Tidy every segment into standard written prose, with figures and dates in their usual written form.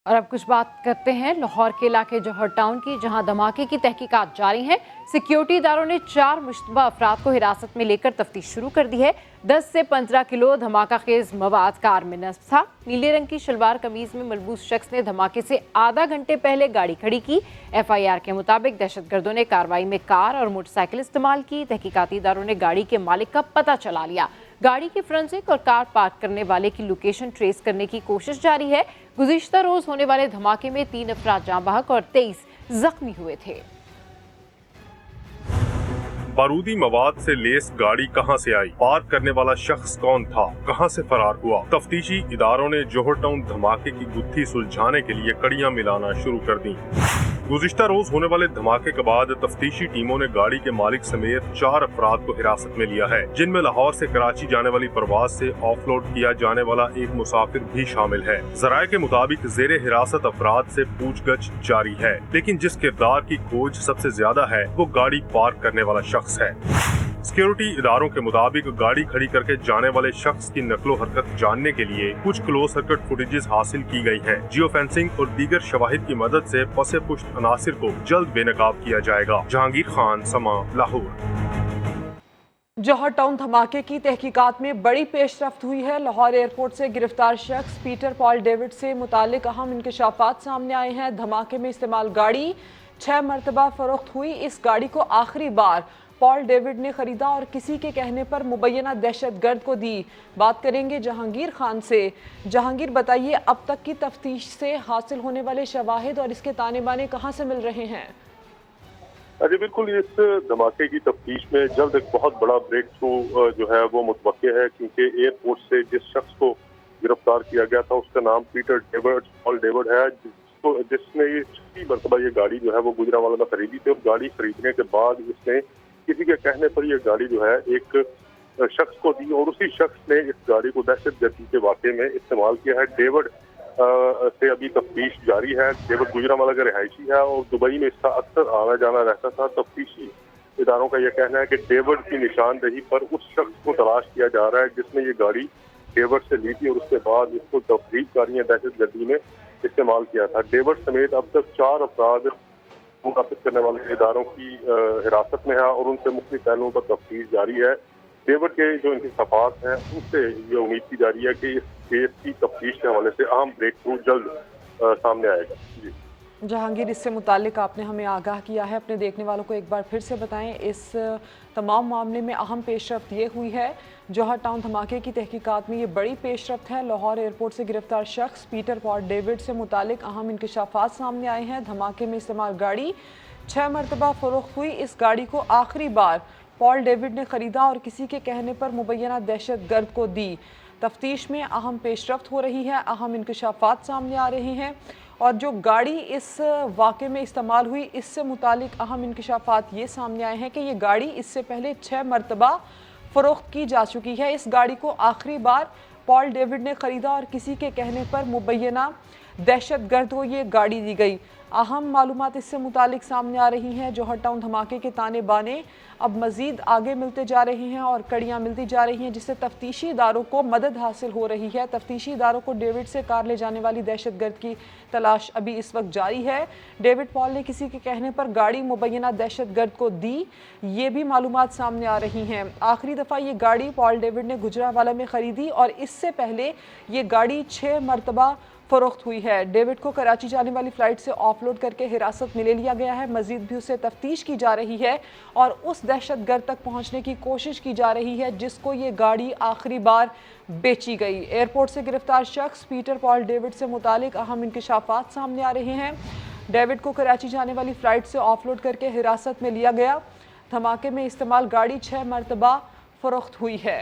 और अब कुछ बात करते हैं लाहौर के इलाके जौहर टाउन की, जहां धमाके की तहकीकात जारी है। सिक्योरिटी इदारों ने 4 मुश्तबा अफराद को हिरासत में लेकर तफ्तीश शुरू कर दी है। 10 से 15 किलो धमाका खेज मवाद कार में नस्ब था। नीले रंग की शलवार कमीज में मलबूस शख्स ने धमाके से आधा घंटे पहले गाड़ी खड़ी की। FIR के मुताबिक दहशतगर्दों ने कार्रवाई में कार और मोटरसाइकिल इस्तेमाल की। तहकीकाती इदारों ने गाड़ी के मालिक का पता चला लिया। गाड़ी की फोरेंसिक और कार पार्क करने वाले की लोकेशन ट्रेस करने की कोशिश जारी है। गुज़िश्ता रोज होने वाले धमाके में 3 अफराद जाँ बहक और 23 जख्मी हुए थे। बारूदी मवाद से लेस गाड़ी कहां से आई, पार्क करने वाला शख्स कौन था, कहां से फरार हुआ। तफ्तीशी इदारों ने जौहर टाउन धमाके की गुत्थी सुलझाने के लिए कड़ियां मिलाना शुरू कर दी। गुज़िश्ता रोज होने वाले धमाके के बाद तफ्तीशी टीमों ने गाड़ी के मालिक समेत 4 अफराद को हिरासत में लिया है, जिनमें लाहौर से कराची जाने वाली परवाज से ऑफलोड किया जाने वाला एक मुसाफिर भी शामिल है। जराये के मुताबिक जेरे हिरासत अफराद से पूछगछ जारी है, लेकिन जिस किरदार की खोज सबसे ज्यादा है वो गाड़ी पार्क करने वाला शख्स है। सिक्योरिटी इदारों के मुताबिक गाड़ी खड़ी करके जाने वाले शख्स की नकलो हरकत जानने के लिए कुछ क्लोज सर्किट फुटेजेस हासिल की गई है। जियो फेंसिंग और दीगर शवाहिद की मदद से पसे पुश्त अनासिर को जल्द बेनकाब किया जाएगा। जहांगीर खान, समा, लाहौर। जौहर टाउन धमाके की तहकीकात में बड़ी पेशरफ्त हुई है। लाहौर एयरपोर्ट से गिरफ्तार शख्स पीटर पॉल डेविड से मुतालिक अहम इंकशाफात सामने आए हैं। धमाके में इस्तेमाल गाड़ी 6 मरतबा फरोख्त हुई। इस गाड़ी को आखिरी बार पॉल डेविड ने खरीदा और किसी के कहने पर मुबैना दहशतगर्द को दी। बात करेंगे जहांगीर खान से। जहांगीर, बताइए, अब तक की तफ्तीश से हासिल होने वाले शवाहिद और इसके ताने बाने कहाँ से मिल रहे हैं? अरे बिल्कुल, इस धमाके की तफ्तीश में जल्द एक बहुत बड़ा ब्रेक थ्रू जो है वो मुतवक्के है, क्योंकि एयरपोर्ट से जिस शख्स को गिरफ्तार किया गया था उसका नाम पीटर डेविड पॉल डेविड है, जिसने ये 6 मरतबा ये गाड़ी जो है वो गुजरांवाला में खरीदी थी। और गाड़ी खरीदने के बाद इसने किसी के कहने पर ये गाड़ी जो है एक शख्स को दी और उसी शख्स ने इस गाड़ी को दहशतगर्दी के वाक़े में इस्तेमाल किया है। डेविड से अभी तफ्तीश जारी है। डेविड गुजरांवाला का रिहायशी है और दुबई में इसका अक्सर आना जाना रहता था। तफ्तीशी इदारों का यह कहना है कि डेविड की निशानदही पर उस शख्स को तलाश किया जा रहा है जिसने ये गाड़ी डेविड से ली थी और उसके बाद इसको तफरीकारियां दहशतगर्दी में इस्तेमाल किया था। डेविड समेत अब तक 4 अफराद मुनाफिज करने वाले इदारों की हिरासत में है और उनसे मुख्तलिफ पहलुओं पर तफ्तीश जारी है। डेविड के जो इंकशाफात हैं उनसे ये उम्मीद की जा रही है कि इस केस की तफ्तीश के हवाले से अहम ब्रेक थ्रू जल्द सामने आएगा। जी जहांगीर, इससे मुतालिक आपने हमें आगाह किया है। अपने देखने वालों को एक बार फिर से बताएं, इस तमाम मामले में अहम पेशरफ्त ये हुई है। जौहर टाउन धमाके की तहकीकात में ये बड़ी पेशरफ्त है। लाहौर एयरपोर्ट से गिरफ्तार शख्स पीटर पॉल डेविड से मुतालिक अहम इंकशाफात सामने आए हैं। धमाके में इस्तेमाल गाड़ी 6 मरतबा फरोख्त हुई। इस गाड़ी को आखिरी बार पॉल डेविड ने खरीदा और किसी के कहने पर मुबैना दहशतगर्द को दी। तफ्तीश में अहम पेशरफ्त हो रही है, अहम इंकशाफात सामने आ रहे हैं और जो गाड़ी इस वाक़े में इस्तेमाल हुई इससे मुतालिक अहम इंकशाफात ये सामने आए हैं कि ये गाड़ी इससे पहले 6 मरतबा फ़रोख्त की जा चुकी है। इस गाड़ी को आखिरी बार पॉल डेविड ने ख़रीदा और किसी के कहने पर मुबैना दहशतगर्द को ये गाड़ी दी गई। अहम मालूमात इससे मुतालिक सामने आ रही हैं। जौहर टाउन धमाके के ताने बाने अब मज़ीद आगे मिलते जा रहे हैं और कड़ियाँ मिलती जा रही हैं, जिससे तफ्तीशी इदारों को मदद हासिल हो रही है। तफ्तीशी इदारों को डेविड से कार ले जाने वाली दहशतगर्द की तलाश अभी इस वक्त जारी है। डेविड पॉल ने किसी के कहने पर गाड़ी मुबैना दहशतगर्द को दी, ये भी मालूमात सामने आ रही हैं। आखिरी दफ़ा ये गाड़ी पॉल डेविड ने गुजरांवाला में ख़रीदी और इससे पहले ये गाड़ी 6 मरतबा फ़रोख्त हुई है। डेविड को कराची जाने वाली फ़्लाइट से ऑफलोड करके हिरासत में ले लिया गया है। मज़ीद भी उससे तफ्तीश की जा रही है और उस दहशतगर्द तक पहुंचने की कोशिश की जा रही है जिसको ये गाड़ी आखिरी बार बेची गई। एयरपोर्ट से गिरफ्तार शख्स पीटर पॉल डेविड से मुतालिक अहम इंकशाफात सामने आ रहे हैं। डेविड को कराची जाने वाली फ़्लाइट से ऑफलोड करके हिरासत में लिया गया। धमाके में इस्तेमाल गाड़ी 6 मरतबा फ़रोख्त हुई है।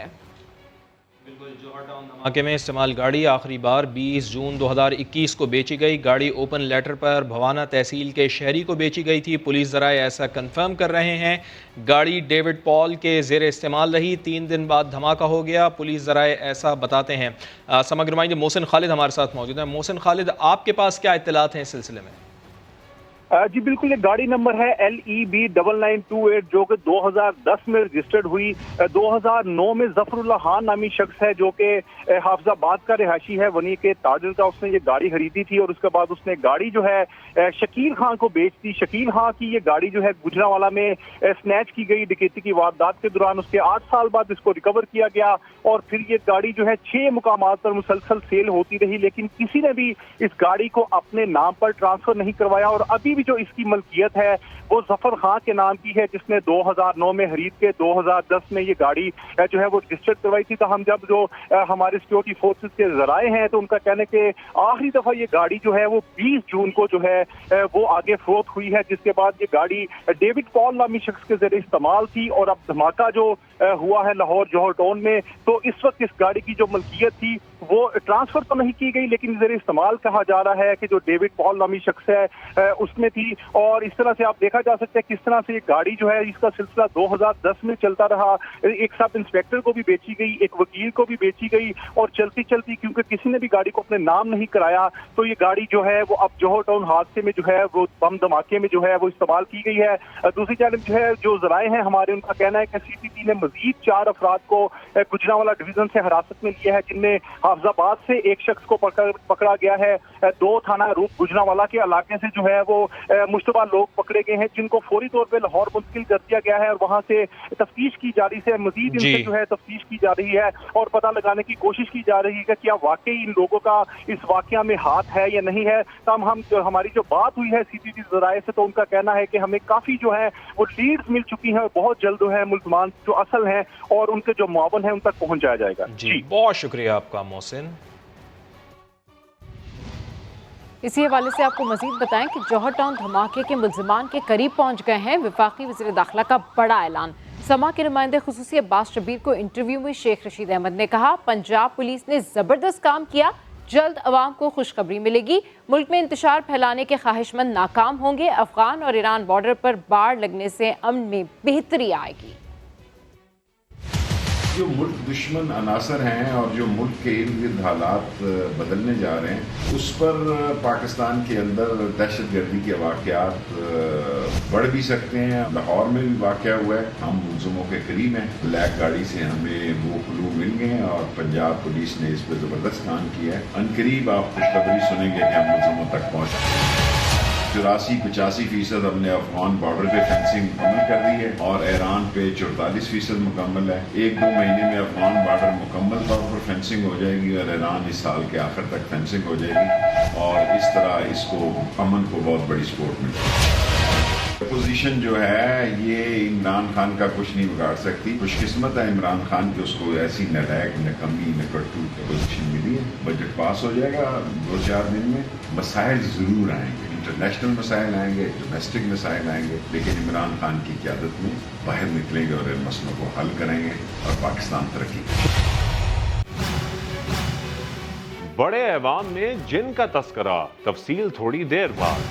बिल्कुल, जौहर टाउन धमाके में इस्तेमाल गाड़ी आखिरी बार 20 जून 2021 को बेची गई। गाड़ी ओपन लेटर पर भवाना तहसील के शहरी को बेची गई थी। पुलिस ज़राए ऐसा कंफर्म कर रहे हैं। गाड़ी डेविड पॉल के ज़ेर इस्तेमाल रही। 3 दिन बाद धमाका हो गया, पुलिस ज़राए ऐसा बताते हैं। समग्र नुमाइंदे मोहसिन खालिद हमारे साथ मौजूद हैं। मोहसिन खालिद, आपके पास क्या इत्तलात हैं इस सिलसिले में? जी बिल्कुल, ये गाड़ी नंबर है LEB9928 जो कि 2010 में रजिस्टर्ड हुई। 2009 में जफरुल्लाह खान नामी शख्स है जो कि हाफिजाबाद का रिहायशी है, वनी के ताजर का। उसने ये गाड़ी खरीदी थी और उसके बाद उसने गाड़ी जो है शकील खान को बेच दी। शकील खान की ये गाड़ी जो है गुजरांवाला में स्नैच की गई डकैती की वारदात के दौरान। उसके 8 साल बाद इसको रिकवर किया गया और फिर ये गाड़ी जो है 6 मुकामात पर मुसलसल सेल होती रही, लेकिन किसी ने भी इस गाड़ी को अपने नाम पर ट्रांसफर नहीं करवाया। और अभी भी जो इसकी मलकियत है वो जफर खान के नाम की है, जिसने 2009 में खरीद के 2010 में ये गाड़ी जो है वो रजिस्टर्ड करवाई थी। तो हम जब जो हमारे सिक्योरिटी फोर्सेस के जराए हैं तो उनका कहना है कि आखिरी दफा ये गाड़ी जो है वो 20 जून को जो है वो आगे फरोख्त हुई है, जिसके बाद ये गाड़ी डेविड पॉल नामी शख्स के जरिए इस्तेमाल थी। और अब धमाका जो हुआ है लाहौर जौहर टाउन में, तो इस वक्त इस गाड़ी की जो मलकियत थी वो ट्रांसफर तो नहीं की गई, लेकिन जरिए इस्तेमाल कहा जा रहा है कि जो डेविड पॉल नामी शख्स है उसमें थी। और इस तरह से आप देखा जा सकता है किस तरह से ये गाड़ी जो है इसका सिलसिला 2010 में चलता रहा। एक सब इंस्पेक्टर को भी बेची गई, एक वकील को भी बेची गई, और चलती चलती क्योंकि किसी ने भी गाड़ी को अपने नाम नहीं कराया तो ये गाड़ी जो है वो अब जौहर टाउन हादसे में जो है वो बम धमाके में जो है वो इस्तेमाल की गई है। दूसरी जानब जो है जो जराए हैं हमारे, उनका कहना है कि CCP ने मजीद 4 अफराद को गुजरांवाला डिवीजन से हिरासत में लिया है, जिनमें हाफिजाबाद से एक शख्स को पकड़ा गया है। 2 थाना रूप गुजरांवाला के इलाके से जो है वो मुश्तबा लोग पकड़े गए हैं, जिनको फौरी तौर पे लाहौर मुंतकिल कर दिया गया है और वहां से तफ्तीश की जा रही है। मजीद इनसे जो है तफ्तीश की जा रही है और पता लगाने की कोशिश की जा रही है कि क्या वाकई इन लोगों का इस वाकया में हाथ है या नहीं है। तब हमारी जो बात हुई है CCTV जराए से, तो उनका कहना है कि हमें काफी जो है वो लीड्स मिल चुकी हैं और बहुत जल्द जो है मुल्जमान जो असल हैं और उनके जो मुआवन है उन तक पहुंच जाया जाएगा। जी बहुत शुक्रिया आपका मोहसिन। इसी हवाले से आपको मजीद बताएं कि जौहर टाउन धमाके के मुल्जिमान के करीब पहुंच गए हैं वफाकी वज़ीर दाखिला का बड़ा ऐलान। समा के नुमाइंदे खुसूसी अब्बास शबीर को इंटरव्यू में शेख रशीद अहमद ने कहा, पंजाब पुलिस ने जबरदस्त काम किया, जल्द अवाम को खुशखबरी मिलेगी। मुल्क में इंतशार फैलाने के ख्वाहिशमंद नाकाम होंगे। अफगान और ईरान बॉर्डर पर बाढ़ लगने से अमन में बेहतरी आएगी। जो मुल्क दुश्मन अनासर हैं और जो मुल्क के इर्द गिर्द हालात बदलने जा रहे हैं, उस पर पाकिस्तान के अंदर दहशत गर्दी के वाक़यात बढ़ भी सकते हैं। लाहौर में भी वाक़या हुआ है, हम मुल्ज़िमों के करीब हैं। ब्लैक गाड़ी से हमें वो क्लू मिल गए हैं और पंजाब पुलिस ने इस पर ज़बरदस्त काम किया है। अनकरीब आप खुशखबरी सुनेंगे कि हम मुल्ज़िमों तक पहुँच 84-85% हमने अफगान बॉर्डर पे फेंसिंग मुकम्मल कर दी है और ईरान पे 44% मुकम्मल है। 1-2 महीने में अफगान बॉर्डर मुकम्मल तौर पर फेंसिंग हो जाएगी और ईरान इस साल के आखिर तक फेंसिंग हो जाएगी और इस तरह इसको अमन को बहुत बड़ी सपोर्ट मिलेगी। पोजीशन जो है ये इमरान खान का कुछ नहीं बिगाड़ सकती। खुशकिस्मत है इमरान खान की, उसको ऐसी नलायक नकमी नकट्टू पोजीशन मिली है। बजट पास हो जाएगा 2-4 दिन में। मसाइल जरूर आएंगे, इंटरनेशनल मसाइल आएंगे, डोमेस्टिक मसाइल आएंगे, लेकिन इमरान खान की क़यादत में बाहर निकलेंगे और इन मसलों को हल करेंगे और पाकिस्तान तरक्की करेगा। बड़े ऐवान में जिन का तस्करा, तफसील थोड़ी देर बाद।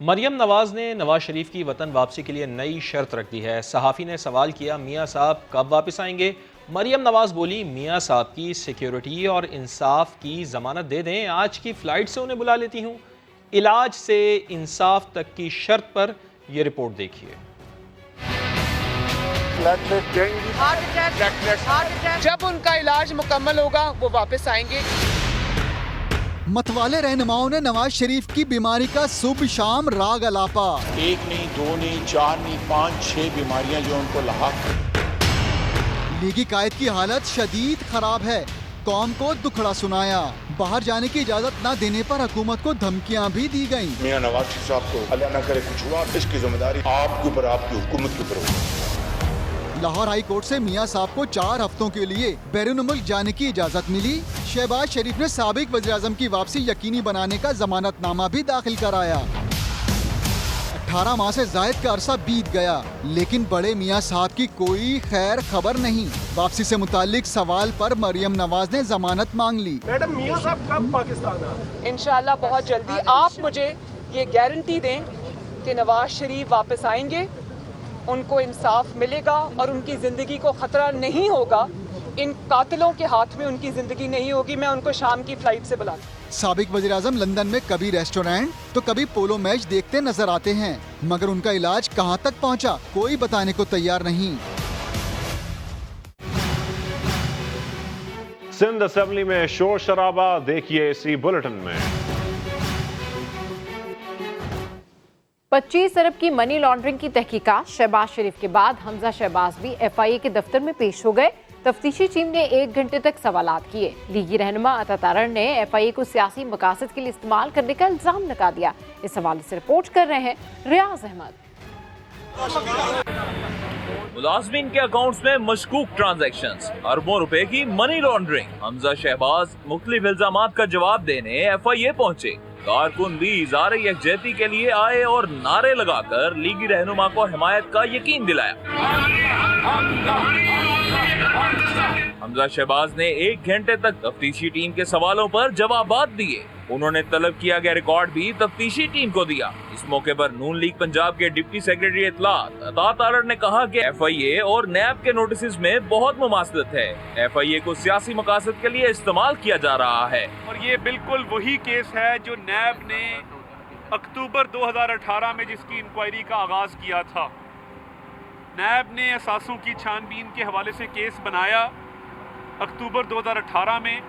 मरियम नवाज ने नवाज शरीफ की वतन वापसी के लिए नई शर्त रख दी है। सहाफ़ी ने सवाल किया, मियाँ साहब कब वापस आएंगे? मरियम नवाज बोली, मियाँ साहब की सिक्योरिटी और इंसाफ की जमानत दे दें, आज की फ़्लाइट से उन्हें बुला लेती हूँ। इलाज से इंसाफ तक की शर्त पर यह रिपोर्ट देखिए। जब उनका इलाज मुकम्मल होगा वो वापस आएंगे। मतवाले रहनुमाओं ने नवाज शरीफ की बीमारी का सुबह शाम राग अलापा। 1 नहीं, 2 नहीं, 4 नहीं, 5-6 बीमारियां जो उनको लाक। लीगी कायद की हालत शदीद खराब है, कौम को दुखड़ा सुनाया। बाहर जाने की इजाजत न देने पर हुकूमत को धमकियां भी दी गयी। मियां नवाज शरीफ साहब को अल्लाह न करे कुछ हुआ, इसकी जिम्मेदारी आपके ऊपर, आपकी हुकूमत के ऊपर होगी। लाहौर हाई कोर्ट से मियां साहब को 4 हफ्तों के लिए बैरून मुल्क जाने की इजाजत मिली। शहबाज शरीफ ने साबिक वज़ीर आज़म की वापसी यकीनी बनाने का जमानतनामा भी दाखिल कराया। 18 माह से जायद का अरसा बीत गया, लेकिन बड़े मियां साहब की कोई खैर खबर नहीं। वापसी से मुतालिक सवाल पर मरियम नवाज ने जमानत मांग ली। मैडम, मियां साहब कब पाकिस्तान आए? इंशाल्लाह बहुत जल्दी। आप मुझे ये गारंटी दें कि नवाज शरीफ वापस आएंगे, उनको इंसाफ मिलेगा और उनकी जिंदगी को खतरा नहीं होगा। इन कातिलों के हाथ में उनकी जिंदगी नहीं होगी। मैं उनको शाम की फ्लाइट से बुलाऊं। साबिक वज़ीर-ए-आज़म लंदन में कभी रेस्टोरेंट तो कभी पोलो मैच देखते नजर आते हैं, मगर उनका इलाज कहां तक पहुंचा कोई बताने को तैयार नहीं। सिंध असेंबली में शोर शराबा, देखिए इसी बुलेटिन में। 25 अरब की मनी लॉन्ड्रिंग की तहकीकात। शहबाज शरीफ के बाद हमजा शहबाज भी FIA के दफ्तर में पेश हो गए। तफ्तीशी टीम ने 1 घंटे तक सवालात किए। लीगी रहनुमा अता तारड़ ने FIA को सियासी मकासद के लिए इस्तेमाल करने का इल्जाम लगा दिया। इस हवाले से रिपोर्ट कर रहे हैं रियाज अहमद। मुलाजमीन के अकाउंट्स में मशकूक ट्रांजैक्शंस, अरबों रुपए की मनी लॉन्ड्रिंग। हमजा शहबाज मुख्तलिफ इल्जामात का जवाब देने FIA पहुंचे। कारकुन भी इज़ारे यकजहती के लिए आए और नारे लगाकर लीगी रहनुमा को हिमायत का यकीन दिलाया। हमजा शहबाज ने 1 घंटे तक तफ्तीशी टीम के सवालों पर जवाबात दिए। उन्होंने तलब किया गया रिकॉर्ड भी तफ्तीशी टीम को दिया। इस मौके पर नून लीग पंजाब के डिप्टी सेक्रेटरी इत्तलात अता तारड़ ने कहा कि FIA और नैब के नोटिस में बहुत मुमासलत है। FIA को सियासी मकासद के लिए इस्तेमाल किया जा रहा है और ये बिल्कुल वही केस है जो नैब ने अक्टूबर 2018 में जिसकी इंक्वायरी का आगाज किया था। नैब ने असासों की छानबीन के हवाले से केस बनाया अक्टूबर 2018 में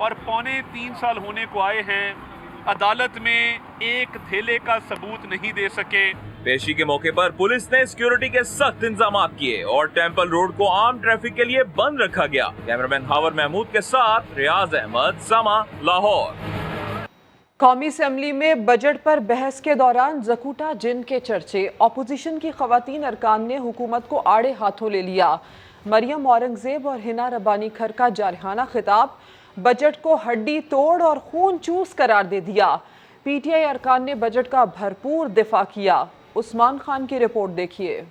और 3.25 साल होने को आए हैं, अदालत में एक धेले का सबूत नहीं दे सके। पेशी के मौके पर पुलिस ने सिक्योरिटी के सख्त इंतजाम किए और टेम्पल रोड को आम ट्रैफिक के लिए बंद रखा गया। कैमरामैन हावर महमूद के साथ रियाज अहमद, समा, लाहौर। कौमी असेंबली में बजट पर बहस के दौरान ज़कूटा जिन के चर्चे। अपोजिशन की खवातीन अरकान ने हुकूमत को आड़े हाथों ले लिया। मरियम औरंगजेब और हिना रब्बानी खर का जारहाना खिताब बजट को हड्डी तोड़ और खून चूस करार दे दिया। PTI अरकान ने बजट का भरपूर दिफा किया। उस्मान खान की रिपोर्ट देखिए।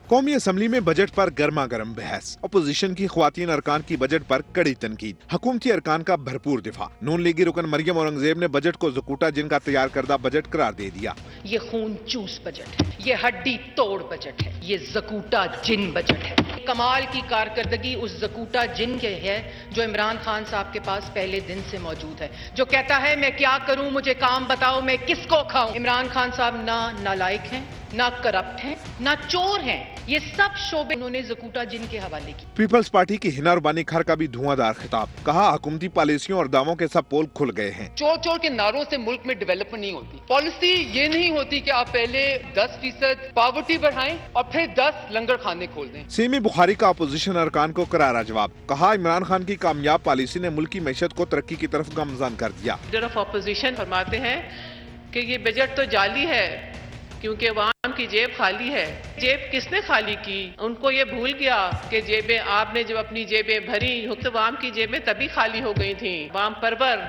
कौमी असेंबली में बजट पर गर्मा गर्म बहस। अपोजिशन की ख्वातीन अरकान की बजट पर कड़ी तनकीद, हुकूमती अरकान का भरपूर दिफा। नून लीगी रुकन मरियम औरंगजेब ने बजट को ज़कूटा जिन का तैयार करदा बजट करार दे दिया। ये खून चूस बजट है, ये हड्डी तोड़ बजट है, ये ज़कूटा जिन बजट है। कमाल की कारकर्दगी उस ज़कूटा जिन के है जो इमरान खान साहब के पास पहले दिन से मौजूद है, जो कहता है मैं क्या करूं, मुझे काम बताओ, मैं किसको खाऊं। इमरान खान साहब ना नालायक हैं, ना करप्ट हैं, ना चोर हैं। ये सब शोबे उन्होंने ज़कूटा जिन के हवाले की। पीपल्स पार्टी की हिना रब्बानी खर का भी धुआंधार खिताब, कहा हुकूमती पॉलिसियों और दावों के सब पोल खुल गए हैं। चोर चोर के नारों से मुल्क में डेवलपमेंट नहीं होती। पॉलिसी ये नहीं होती कि आप पहले 10% पावर्टी बढ़ाएं और फिर 10 लंगर खाने खोल दें। सीमी बुखारी का अपोजिशन अरकान को करारा जवाब, कहा इमरान खान की कामयाब पॉलिसी ने मुल्क की मैशत को तरक्की की तरफ गामजान कर दिया। लीडर ऑफ अपोजिशन फरमाते हैं कि ये बजट तो जाली है क्योंकि अवाम की जेब खाली है। जेब किसने खाली की? उनको ये भूल गया कि जेबें आपने जब अपनी जेबें भरी तो अवाम की जेबें तभी खाली हो गई थी। अवाम परवर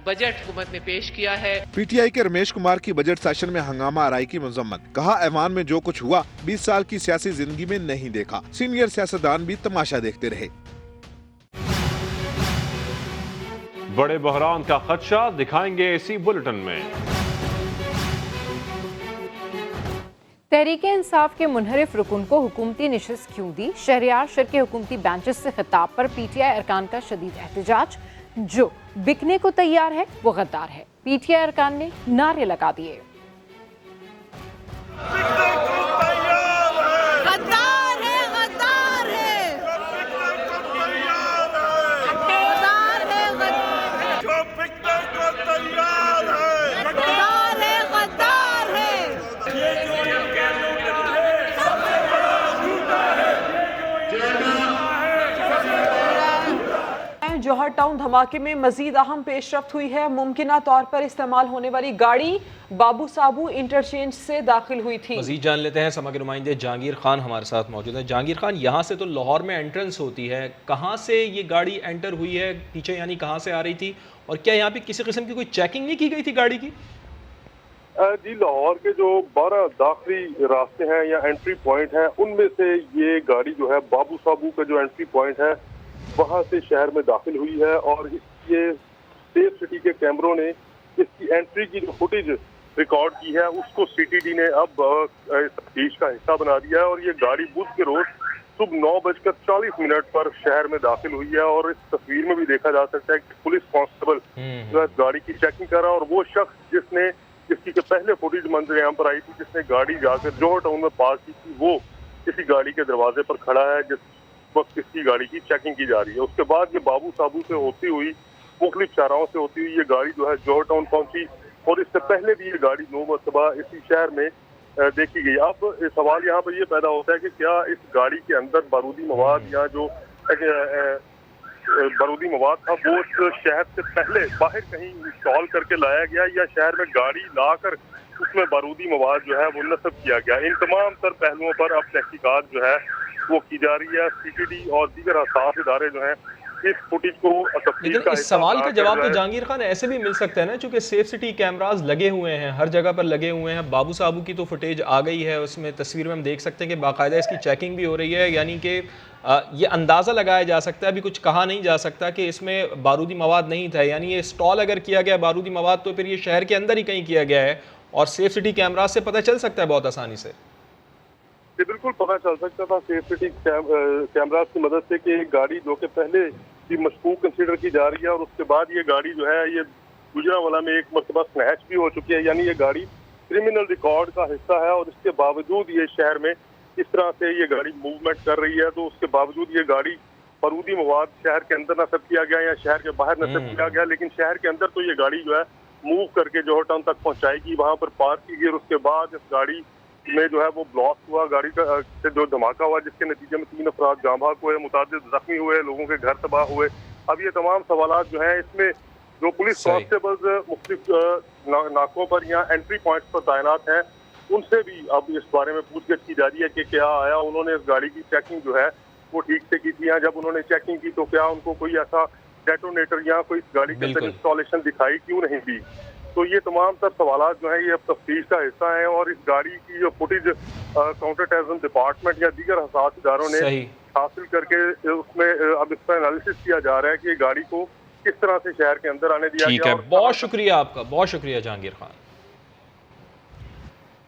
बजट हुकूमत ने पेश किया है। PTI के रमेश कुमार की बजट सेशन में हंगामा आराई की मजम्मत, कहा ऐवान में जो कुछ हुआ 20 साल की सियासी जिंदगी में नहीं देखा। सीनियर सियासतदान भी तमाशा देखते रहे। बड़े बहरान का खदशा, दिखाएंगे इसी बुलेटिन में। तहरीके इंसाफ के मुनहरिफ रुकन को हुकूमती निशिस्त क्यों दी? शहरियार शर के हुकूमती बेंचेस से खिताब पर PTI अरकान का शदीद एहतजाज। जो बिकने को तैयार है वो गद्दार है। PTI अरकान ने नारे लगा दिए। जौहर टाउन धमाके में मजीद अहम पेशरफ्त हुई है। मुमकिना तौर पर इस्तेमाल होने वाली गाड़ी बाबू साबू इंटरचेंज से दाखिल हुई थी। मजीद जान लेते हैं, समग्र नुमाइंदे जहांगीर खान हमारे साथ मौजूद है। जहांगीर खान, यहाँ से तो लाहौर में एंट्रेंस होती है, कहाँ से ये गाड़ी एंटर हुई है? पीछे यानी कहाँ से आ रही थी? और क्या यहाँ पे किसी किस्म की कोई चेकिंग नहीं की गई थी गाड़ी की? जी, लाहौर के जो 12 दाखिली रास्ते हैं या एंट्री पॉइंट हैं, उनमें से ये गाड़ी जो है बाबू साबू का जो एंट्री पॉइंट है वहाँ से शहर में दाखिल हुई है। और ये सेफ सिटी के कैमरों ने इसकी एंट्री की जो फुटेज रिकॉर्ड की है उसको CTD ने अब तफ्तीश का हिस्सा बना दिया है। और ये गाड़ी बुध के रोज सुबह 9:40 पर शहर में दाखिल हुई है। और इस तस्वीर में भी देखा जा सकता है कि पुलिस कांस्टेबल जो है गाड़ी की चेकिंग कर रहा है और वो शख्स जिसकी के पहले फुटेज मंजर आम पर आई थी, जिसने गाड़ी जाकर जोहर टाउन में पार्क की थी, वो किसी गाड़ी के दरवाजे पर खड़ा है जिस वक्त किसी गाड़ी की चेकिंग की जा रही है। उसके बाद ये बाबू साबू से होती हुई मुख्तलिफ शाहराहों से होती हुई ये गाड़ी जो है जोहर टाउन पहुंची और इससे पहले भी ये गाड़ी 9 मरतबा इसी शहर में देखी गई। अब सवाल यहाँ पर ये पैदा होता है कि क्या इस गाड़ी के अंदर बारूदी मवाद या जो बारूदी मवाद था वो शहर से पहले बाहर कहीं इंस्टॉल करके लाया गया या शहर में गाड़ी लाकर उसमें बारूदी मवाद जो है वो नस्ब किया गया। इन तमाम तर पहलुओं पर अब तहकीकात जो है वो की जा रही है। CPD और दीगर हसास इदारे जो हैं इस फुटेज को लेकिन इस सवाल का जवाब तो जहांगीर खान ऐसे भी मिल सकता है ना, चूंकि सेफ सिटी कैमरास लगे हुए हैं, हर जगह पर लगे हुए हैं। बाबू साबू की तो फुटेज आ गई है, उसमें तस्वीर में हम देख सकते हैं कि बाकायदा इसकी चेकिंग भी हो रही है। यानी कि ये अंदाज़ा लगाया जा सकता है, अभी कुछ कहा नहीं जा सकता कि इसमें बारूदी मवाद नहीं था। यानी ये स्टॉल अगर किया गया बारूदी मवाद तो फिर ये शहर के अंदर ही कहीं किया गया है और सेफ सिटी कैमरास से पता चल सकता है बहुत आसानी से। ये बिल्कुल पता चल सकता था सेफ सिटी कैमरास की मदद से कि एक गाड़ी जो कि पहले भी मशकूक कंसीडर की जा रही है और उसके बाद ये गाड़ी जो है ये गुजरांवाला में एक मरतबा स्नैच भी हो चुकी है। यानी ये गाड़ी क्रिमिनल रिकॉर्ड का हिस्सा है और इसके बावजूद ये शहर में इस तरह से ये गाड़ी मूवमेंट कर रही है। तो उसके बावजूद ये गाड़ी बारूदी मवाद शहर के अंदर नस्ब किया गया या शहर के बाहर नस्ब किया गया, लेकिन शहर के अंदर तो ये गाड़ी जो है मूव करके जोहर टाउन तक पहुंचाएगी, वहां पर पार्क की गई और उसके बाद इस गाड़ी में जो है वो ब्लास्ट हुआ, गाड़ी का से जो धमाका हुआ जिसके नतीजे में 3 अफराद जाँ बहक हुए, मुतादिद जख्मी हुए, लोगों के घर तबाह हुए। अब ये तमाम सवालात जो हैं इसमें जो पुलिस कांस्टेबल्स मुख्तलिफ नाकों पर या एंट्री पॉइंट्स पर तैनात हैं उनसे भी अब इस बारे में पूछगिछ की जा रही है कि क्या आया उन्होंने इस गाड़ी की चेकिंग जो है वो ठीक से की थी, या जब उन्होंने चेकिंग की तो क्या उनको कोई ऐसा डेटोनेटर या कोई इस गाड़ी के अंदर इंस्टॉलेशन दिखाई क्यों नहीं दी। तो ये तमाम तर सवालात जो हैं ये अब तफ्तीश का हिस्सा हैं और इस गाड़ी की जो फुटेज काउंटर टेररिज्म डिपार्टमेंट या दीगर हसास इदारों ने हासिल करके उसमें अब इसका एनालिसिस किया जा रहा है कि गाड़ी को किस तरह से शहर के अंदर आने दिया गया। बहुत शुक्रिया आपका, बहुत शुक्रिया जहांगीर खान।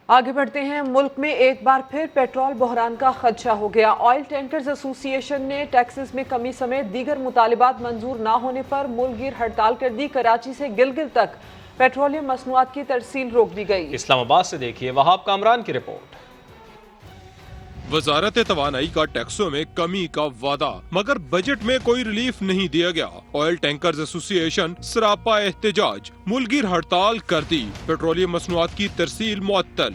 आगे बढ़ते हैं। मुल्क में एक बार फिर पेट्रोल बहरान का खदशा हो गया। ऑयल टैंकर्स एसोसिएशन ने टैक्सेस में कमी समेत दीगर मुतालिबात मंजूर ना होने पर मुल्क गिर हड़ताल कर दी। कराची से गिलगित तक पेट्रोलियम मसनूआत की तरसील रोक दी गई। इस्लामाबाद से देखिए वहाब कामरान की रिपोर्ट। वजारत तवानाई का टैक्सों में कमी का वादा, मगर बजट में कोई रिलीफ नहीं दिया गया। ऑयल टैंकर्स एसोसिएशन सरापा एहतजाज, मुल्क हड़ताल कर दी। पेट्रोलियम मसनूआत की तरसील मुअत्तल।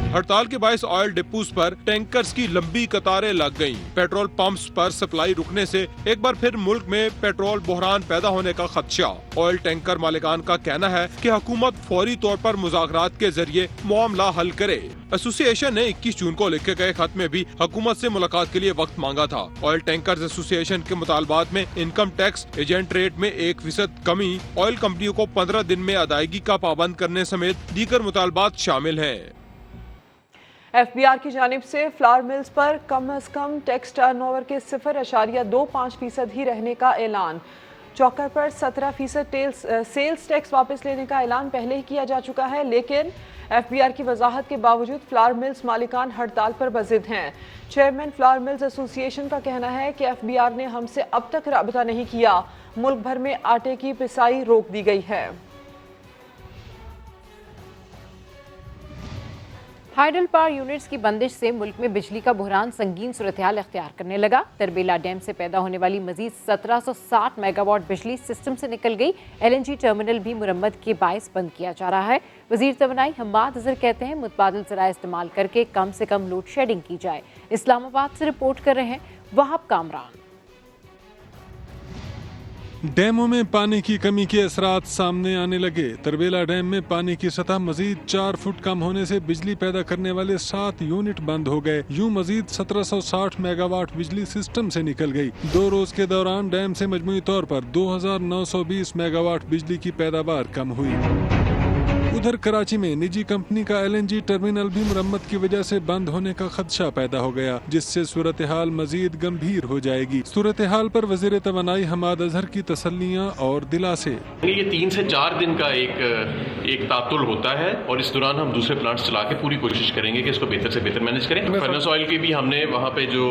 हड़ताल के बायस ऑयल डिपोज पर टैंकर्स की लंबी कतारें लग गईं। पेट्रोल पंप्स पर सप्लाई रुकने से एक बार फिर मुल्क में पेट्रोल बहरान पैदा होने का खदशा। ऑयल टैंकर मालिकान का कहना है कि हुकूमत फौरी तौर पर मुज़ाकरात के जरिए मामला हल करे। एसोसिएशन ने 21 जून को लिखे गए खत में भी हुकूमत से मुलाकात के लिए वक्त मांगा था। ऑयल टैंकर्स एसोसिएशन के मुतालबात में इनकम टैक्स एजेंट रेट में 1% कमी, ऑयल कंपनियों को 15 दिन में अदायगी का पाबंद करने समेत दीगर मुतालबात शामिल हैं। FBR की जानिब से फ्लावर मिल्स पर कम अज कम टैक्स टर्नओवर के 0.25% ही रहने का ऐलान। चौकर पर 17% सेल्स टैक्स वापस लेने का ऐलान पहले ही किया जा चुका है, लेकिन FBR की वजाहत के बावजूद फ्लावर मिल्स मालिकान हड़ताल पर बजिद हैं। चेयरमैन फ्लावर मिल्स एसोसिएशन का कहना है कि FBR ने हमसे अब तक राबता नहीं किया। मुल्क भर में आटे की पिसाई रोक दी गई है। हाइडल पावर यूनिट्स की बंदिश से मुल्क में बिजली का बहरान संगीन सूरत-ए-हाल इख्तियार करने लगा। तरबेला डैम से पैदा होने वाली मजीद 1760 मेगावाट बिजली सिस्टम से निकल गई। LNG टर्मिनल भी मुरम्मत के बायस बंद किया जा रहा है। वजीर तवानाई हम्माद अजहर कहते हैं मुतबादिल ज़राए इस्तेमाल करके कम से कम लोड शेडिंग की जाए। इस्लामाबाद से रिपोर्ट कर रहे हैं वहाब कामरान। डैमों में पानी की कमी के असरात सामने आने लगे। तरबेला डैम में पानी की सतह मजीद 4 फुट कम होने से बिजली पैदा करने वाले 7 यूनिट बंद हो गए। यूं मजीद 1760 मेगावाट बिजली सिस्टम से निकल गई। 2 रोज के दौरान डैम से मजमूई तौर पर 2920 मेगावाट बिजली की पैदावार कम हुई। उधर कराची में निजी कंपनी का LNG टर्मिनल भी मरम्मत की वजह से बंद होने का खदशा पैदा हो गया, जिससे सूरत हाल मजीद गंभीर हो जाएगी। सूरत हाल पर वजीर तवानाई हमाद अजहर की तसल्लियाँ और दिलासे। ये 3 से 4 दिन का एक तातुल होता है और इस दौरान हम दूसरे प्लांट्स चला के पूरी कोशिश करेंगे कि इसको बेहतर से बेहतर मैनेज करें। फर्नेस ऑयल की भी हमने वहाँ पे जो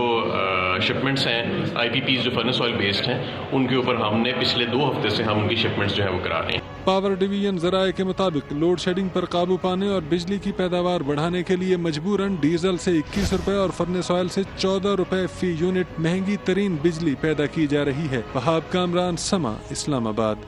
शिपमेंट्स हैं, IPPs जो फर्नेस ऑयल बेस्ड हैं, उनके ऊपर हमने पिछले 2 हफ्ते से हम उनकी शिपमेंट्स जो है वो करा रहे हैं। पावर डिवीजन जराये के मुताबिक लोड शेडिंग पर काबू पाने और बिजली की पैदावार बढ़ाने के लिए मजबूरन डीजल से 21 रुपए और फर्नेस ऑयल से 14 रुपए फी यूनिट महंगी तरीन बिजली पैदा की जा रही है। वहाब कामरान, समा, इस्लामाबाद।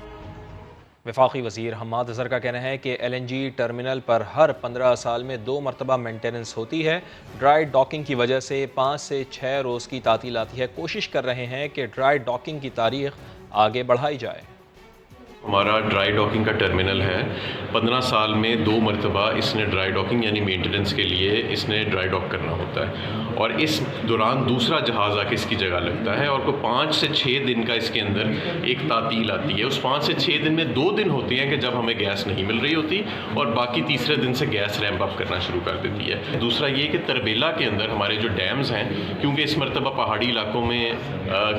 वफाकी वज़ीर हमाद अज़हर का कहना है कि LNG टर्मिनल पर हर 15 साल में 2 मरतबा मेंटेनेंस होती है। ड्राई डॉकिंग की वजह से 5 से 6 रोज़ की तातील आती है। कोशिश कर रहे हैं कि ड्राई डॉकिंग की तारीख आगे बढ़ाई जाए। हमारा ड्राई डॉकिंग का टर्मिनल है, 15 साल में 2 मरतबा इसने ड्राई डॉकिंग यानी मेंटेनेंस के लिए इसने ड्राई डॉक करना होता है और इस दौरान दूसरा जहाज़ आके इसकी जगह लगता है और को 5 से 6 दिन का इसके अंदर एक तातील आती है। उस 5 से 6 दिन में 2 दिन होते हैं कि जब हमें गैस नहीं मिल रही होती और बाकी तीसरे दिन से गैस रैंप अप करना शुरू कर देती है। दूसरा ये कि तरबेला के अंदर हमारे जो डैम्स हैं, क्योंकि इस मरतबा पहाड़ी इलाकों में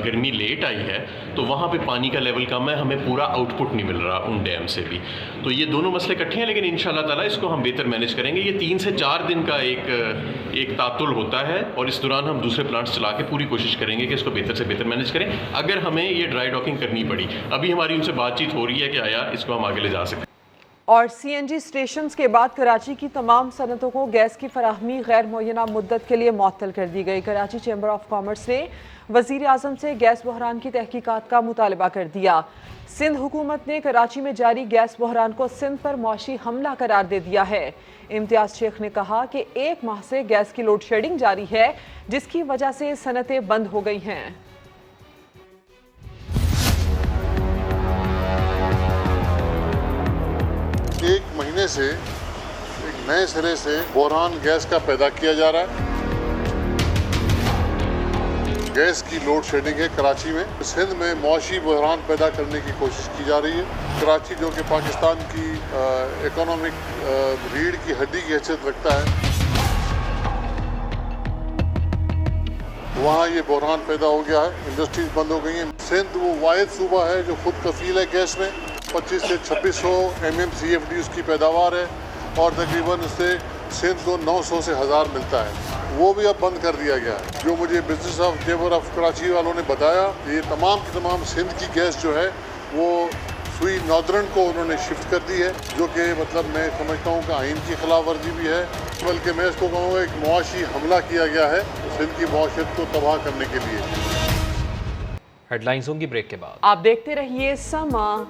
गर्मी लेट आई है तो वहाँ पर पानी का लेवल कम है, हमें पूरा आउटपुट नहीं मिल रहा उन डैम से भी। तो ये दोनों मसले इकट्ठे हैं, लेकिन इंशाल्लाह ताला इसको हम बेहतर मैनेज करेंगे। ये 3 से 4 दिन का एक तातुल होता है और इस दौरान हम दूसरे प्लांट्स चला के पूरी कोशिश करेंगे कि इसको बेहतर से बेहतर मैनेज करें। अगर हमें ये ड्राई डॉकिंग करनी पड़ी, अभी हमारी उनसे बातचीत हो रही है कि आया इसको हम आगे ले जा सकें। और CNG स्टेशंस के बाद कराची की तमाम सनतों को गैस की फराहमी गैर मुअय्यना मुद्दत के लिए मुअत्तल कर दी गई। कराची चैम्बर ऑफ कॉमर्स ने वज़ीर आज़म से गैस बहरान की तहकीकात का मुतालबा कर दिया। सिंध हुकूमत ने कराची में जारी गैस बहरान को सिंध पर मौशी हमला करार दे दिया है। इम्तियाज़ शेख ने कहा कि 1 माह से गैस की लोड शेडिंग जारी है, जिसकी वजह से सनतें बंद हो गई हैं। 1 महीने से एक नए सिरे से बहरान गैस का पैदा किया जा रहा है। गैस की लोड शेडिंग है कराची में। सिंध में मौशी बहरान पैदा करने की कोशिश की जा रही है। कराची जो कि पाकिस्तान की इकोनॉमिक रीढ़ की हड्डी की हैसियत रखता है, वहाँ ये बहरान पैदा हो गया है, इंडस्ट्रीज बंद हो गई हैं। सिंध वो वाहिद सूबा है जो खुद कफील है गैस में। 25 से 2600 MMCFD उसकी पैदावार है और तकरीबन उससे सिंध को 900 से 1000 मिलता है, वो भी अब बंद कर दिया गया है। जो मुझे business of chamber of Karachi वालों ने बताया, ये तमाम की तमाम सिंध की गैस जो है वो सुई नॉर्दर्न को उन्होंने शिफ्ट कर दी है, जो कि मतलब मैं समझता हूँ कि आइन की खिलाफ वर्जी भी है, बल्कि मैं इसको कहूँगा एक मुआशी हमला किया गया है सिंध की मौशियत को तबाह करने के लिए। हेडलाइंस होंगी ब्रेक के बाद। आप देखते रहिए समा।